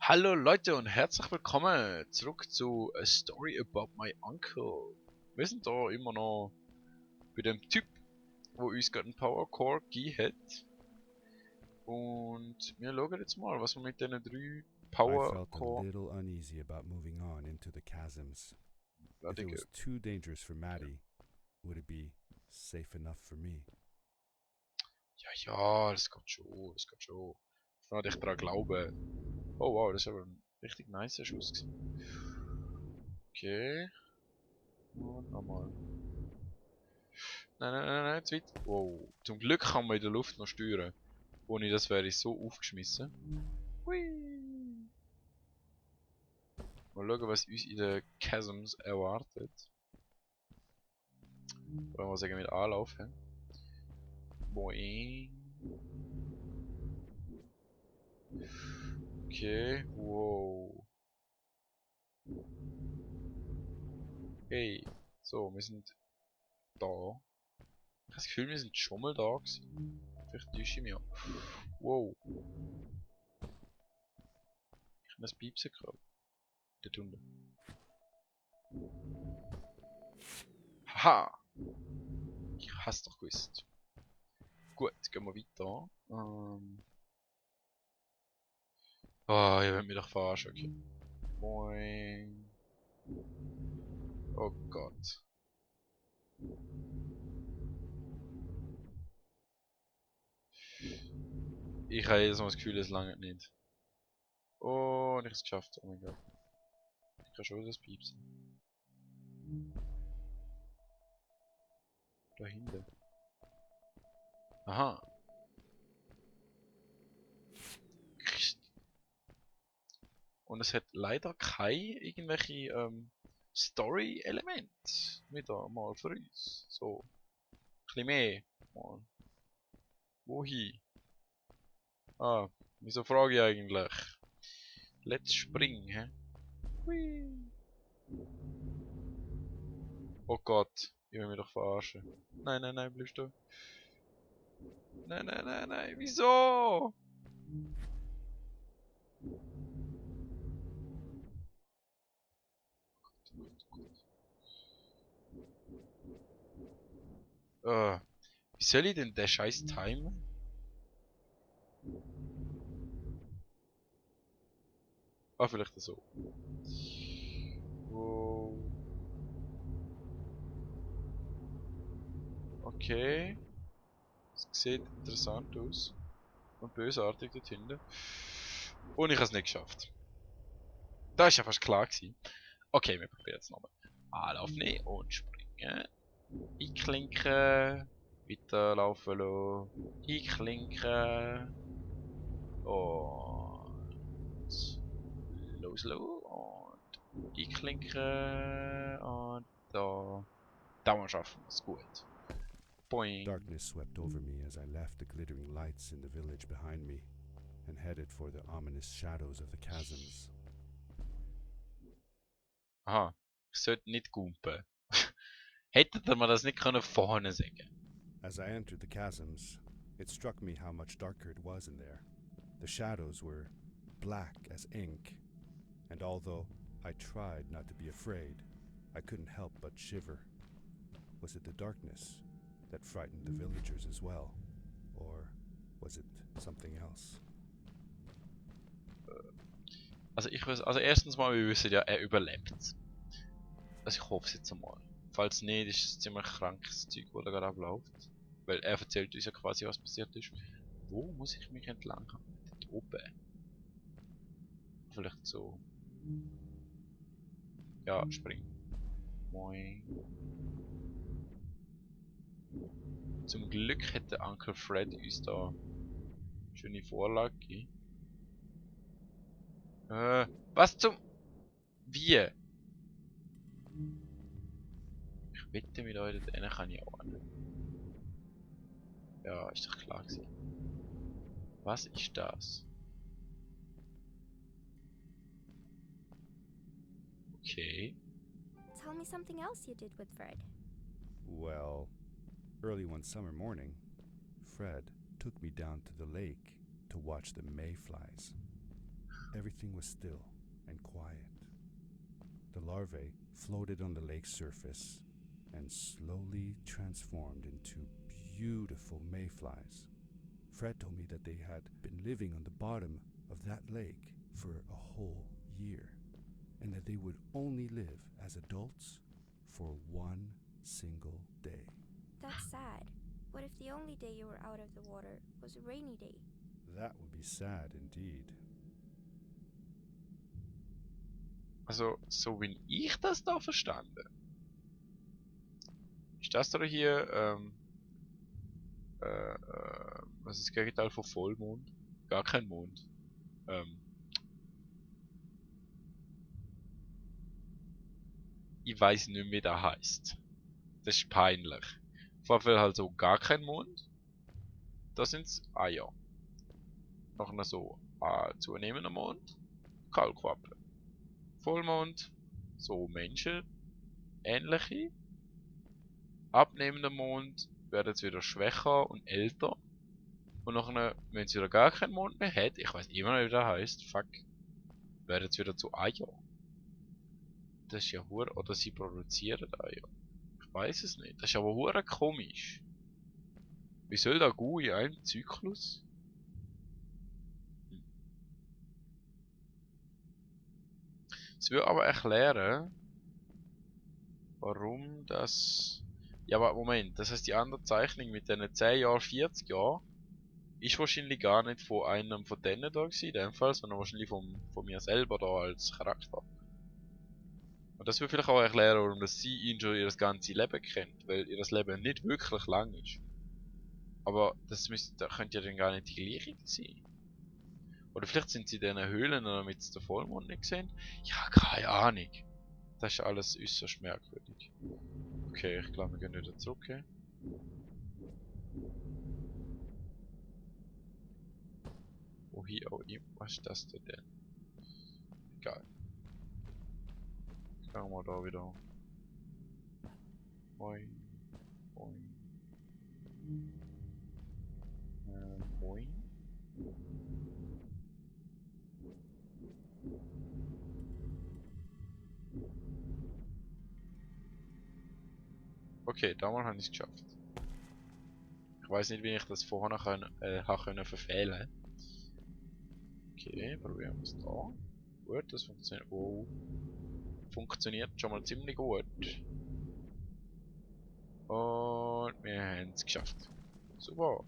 Hallo Leute und herzlich willkommen zurück zu A Story About My Uncle. Wir sind da immer noch bei dem Typ, wo uns gerade einen Power Core gegeben hat. Und wir schauen jetzt mal, was wir mit diesen 3 I Power felt a Core... little uneasy about moving on into the chasms. If it was too dangerous for Maddie, would it be safe enough for me? Ja, das geht schon, das geht schon. Ich kann dich daran glauben. Oh wow, das ist aber ein richtig nice Schuss gewesen. Okay. Und nochmal. Nein, zu weit. Wow. Zum Glück kann man in der Luft noch steuern. Ohne das wäre ich so aufgeschmissen. Hui. Mal schauen, was uns in den Chasms erwartet. Oder mal sagen mit Anlauf. He? Boing. Okay, wow. Hey, so, wir sind da. Ich habe das Gefühl, wir sind schon mal da gewesen. Vielleicht täusche ich mich auch. Wow. Ich habe das Piepsen gehört. Dort unten. Haha! Ich hasse doch gewusst. Gut, gehen wir weiter. Oh, ihr wollt mich doch verarschen, okay. Boing. Oh Gott. Ich habe jedes Mal das Gefühl, es langt nicht. Oh, und ich habe es geschafft. Oh mein Gott. Ich kann schon das piepsen. Da hinten. Aha. Und es hat leider keine irgendwelche Story-Elemente. Wieder mal für uns. So. Ein bisschen mehr. Mal. Wohin? Ah, wieso frage ich eigentlich? Let's spring, hä? Hui. Oh Gott, ich will mich doch verarschen. Nein, bleibst du? Nein, wieso? Wie soll ich denn den Scheiß timen? Ah, vielleicht so. Wow. Okay. Das sieht interessant aus. Und bösartig dort hinten. Und ich habe es nicht geschafft. Das ist ja fast klar gewesen. Okay, wir probieren jetzt nochmal. Anlauf nehmen und springen. Einklinken. Weiterlaufen lassen. Einklinken. Und loslassen. Und einklinken. Und da. Da mal schaffen wir es gut. Boing. Darkness swept over me as I left the glittering lights in the village behind me and headed for the ominous shadows of the chasms. Aha. Ich sollte nicht gumpen. Hättet ihr mir das nicht können vorne sagen? As I entered the chasms, it struck me how much darker it was in there. The shadows were black as ink, and although I tried not to be afraid, I couldn't help but shiver. Was it the darkness that frightened the villagers as well? Or was it something else? Also erstens mal, wir wissen ja, er überlebt. Also ich hoffe es jetzt einmal. Falls nicht, ist es ziemlich krankes Zeug, das da gerade abläuft. Weil er erzählt uns ja quasi, was passiert ist. Wo muss ich mich entlang haben? Dort oben. Vielleicht so. Ja, spring. Moin. Zum Glück hat der Uncle Fred uns da schöne Vorlage gegeben. Was zum... Wie? Ich wette mit euch, dort hinten kann ich auch an. Ja, ist doch klar gewesen. Was ist das? Okay. Tell me something else you did with Fred. Well, early one summer morning, Fred took me down to the lake to watch the mayflies. everything was still and quiet. The larvae floated on the lake's surface and slowly transformed into beautiful mayflies. Fred told me that they had been living on the bottom of that lake for a whole year, and that they would only live as adults for one single day. That's sad. What if the only day you were out of the water was a rainy day? That would be sad indeed. Also, so wie ich das da verstanden. Ist das da hier, was ist das Gegenteil von Vollmond? Gar kein Mond. Ich weiß nicht mehr, wie das heisst. Das ist peinlich. Vorher halt so gar kein Mond. Da sind's Eier. Nachher so zunehmender Mond. Kaulquappen. Vollmond. So Menschen. Ähnliche. Abnehmender Mond werden jetzt wieder schwächer und älter. Und nachher, wenn es wieder gar keinen Mond mehr hat, ich weiß immer nicht, wie das heisst, fuck, werden es wieder zu Eier. Das ist ja hure, oder sie produzieren Eier. Ich weiß es nicht. Das ist aber hure komisch. Wie soll das gehen in einem Zyklus? Es würde aber erklären, warum das... Ja, aber Moment, das heißt die andere Zeichnung mit den 10 Jahren, 40 Jahren, ist wahrscheinlich gar nicht von einem von denen da gewesen, in dem Fall, sondern wahrscheinlich von mir selber da als Charakter. Und das würde vielleicht auch erklären, warum das sie ihn schon ihr ganzes Leben kennt, weil ihr Leben nicht wirklich lang ist. Aber das könnte ja dann gar nicht die gleiche sein. Oder vielleicht sind sie in diesen Höhlen, damit sie den Vollmond nicht sehen. Ja, keine Ahnung. Das ist alles äußerst merkwürdig. Okay, ich glaube, wir gehen wieder zurück. Okay? Wohin auch immer. Was ist das denn? Egal. Schauen wir da wieder. Moin. Moin. Moin. Okay, damals habe ich es geschafft. Ich weiß nicht, wie ich das vorher können verfehlen. Okay, probieren wir es da. Gut, das funktioniert. Oh. Funktioniert schon mal ziemlich gut. Und wir haben es geschafft. Super.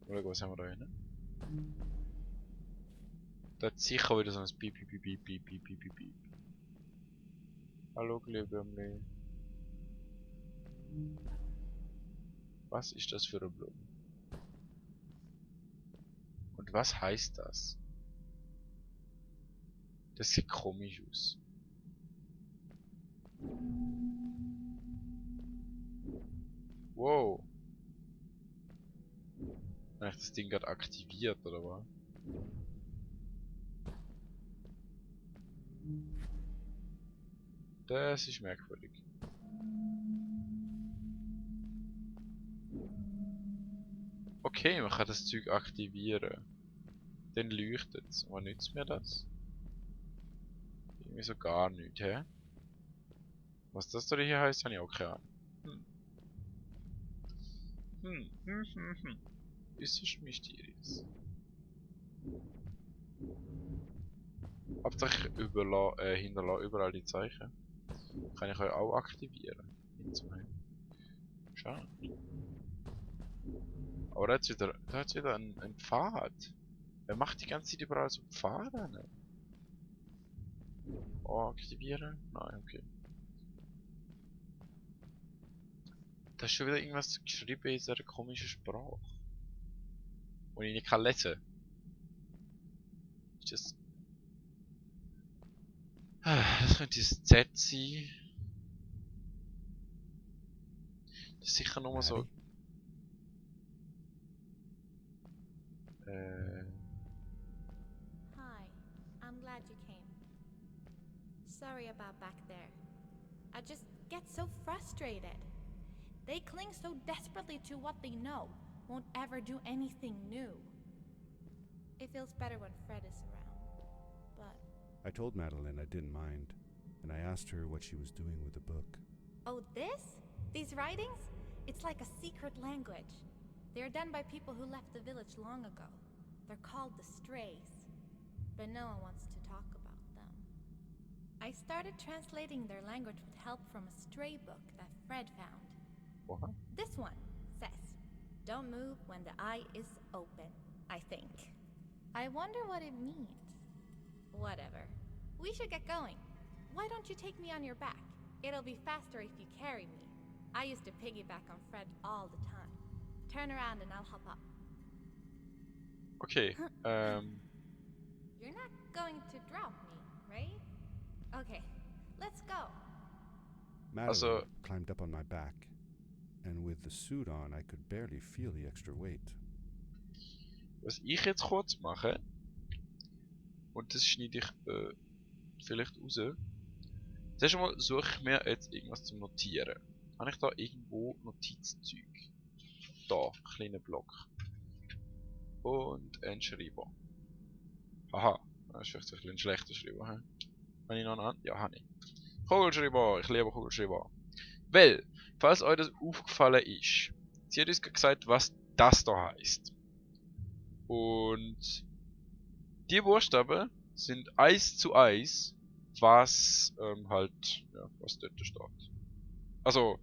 Mal schauen, was haben wir da hinten? Da hat sicher wieder so ein Piep, Piep, Piep, Piep, Piep, Piep, Piep, Piep, Piep. Hallo, Glühbirnli. Was ist das für eine Blume? Und was heißt das? Das sieht komisch aus. Wow. Habe ich das Ding gerade aktiviert oder was? Das ist merkwürdig. Okay, man kann das Zeug aktivieren. Dann leuchtet es. Was nützt mir das? Irgendwie so gar nichts, hä? Was das da hier heißt, habe ich auch keine Ahnung. Ist das mysteriös? Hauptsache hinterlasse überall die Zeichen. Kann ich euch auch aktivieren. Schade. Aber da hat's wieder einen Pfad. Wer macht die ganze Zeit überall so Pfade? Ne? Oh, aktivieren? Nein, okay. Da ist schon wieder irgendwas geschrieben in dieser komischen Sprache. Und ich nicht kann lesen. Ist das... Das könnte das Z sein. Das ist sicher nur so... Hi, I'm glad you came. Sorry about back there. I just get so frustrated. They cling so desperately to what they know, won't ever do anything new. It feels better when Fred is around. told Madeline I didn't mind, and I asked her what she was doing with the book. Oh, this? These writings? It's like a secret language. They're done by people who left the village long ago. They're called the Strays. But no one wants to talk about them. I started translating their language with help from a stray book that Fred found. Oha. This one says, "Don't move when the eye is open," I think. I wonder what it means. Whatever. We should get going. Why don't you take me on your back? It'll be faster if you carry me. I used to piggyback on Fred all the time. Turn around and I'll hop up. Okay, You're not going to drop me, right? Okay, let's go. Madeline Also- climbed up on my back, and with the suit on, I could barely feel the extra weight. was ich jetzt kurz mache, und das schneide ich vielleicht raus. Zuerst einmal suche ich mir jetzt irgendwas zum Notieren. Habe ich da irgendwo Notizzeug? Da, kleiner Block. Und ein Schreiber. Aha, das ist vielleicht ein bisschen ein schlechter Schreiber. He? Habe ich noch einen? Ja, habe ich. Kugelschreiber, ich liebe Kugelschreiber. Weil, falls euch das aufgefallen ist, sie hat uns gesagt, was das da heisst. Und die Buchstaben sind 1:1, was halt, ja, was dort steht. Also,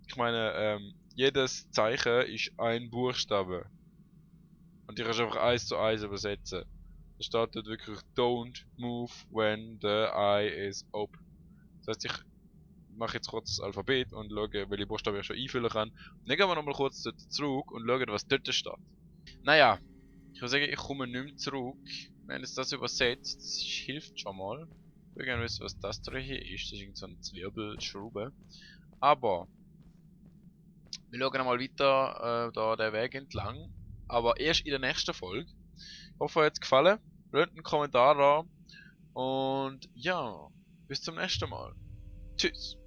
ich meine, jedes Zeichen ist ein Buchstabe. Und die kannst du einfach 1:1 übersetzen. Da steht dort wirklich "Don't move when the eye is open". Das heißt, ich mache jetzt kurz das Alphabet und schaue, welche Buchstaben ich schon einfüllen kann. Und dann gehen wir nochmal kurz dort zurück und schauen, was dort steht. Naja, ich würde sagen, ich komme nicht mehr zurück. Wenn es das übersetzt, das hilft schon mal. Ich würde gerne wissen, was das da hier ist. Das ist irgend so eine Zwirbelschraube. Aber wir schauen einmal weiter da den Weg entlang. Aber erst in der nächsten Folge. Ich hoffe, euch hat es gefallen. Lasst einen Kommentar da. Und ja, bis zum nächsten Mal. Tschüss.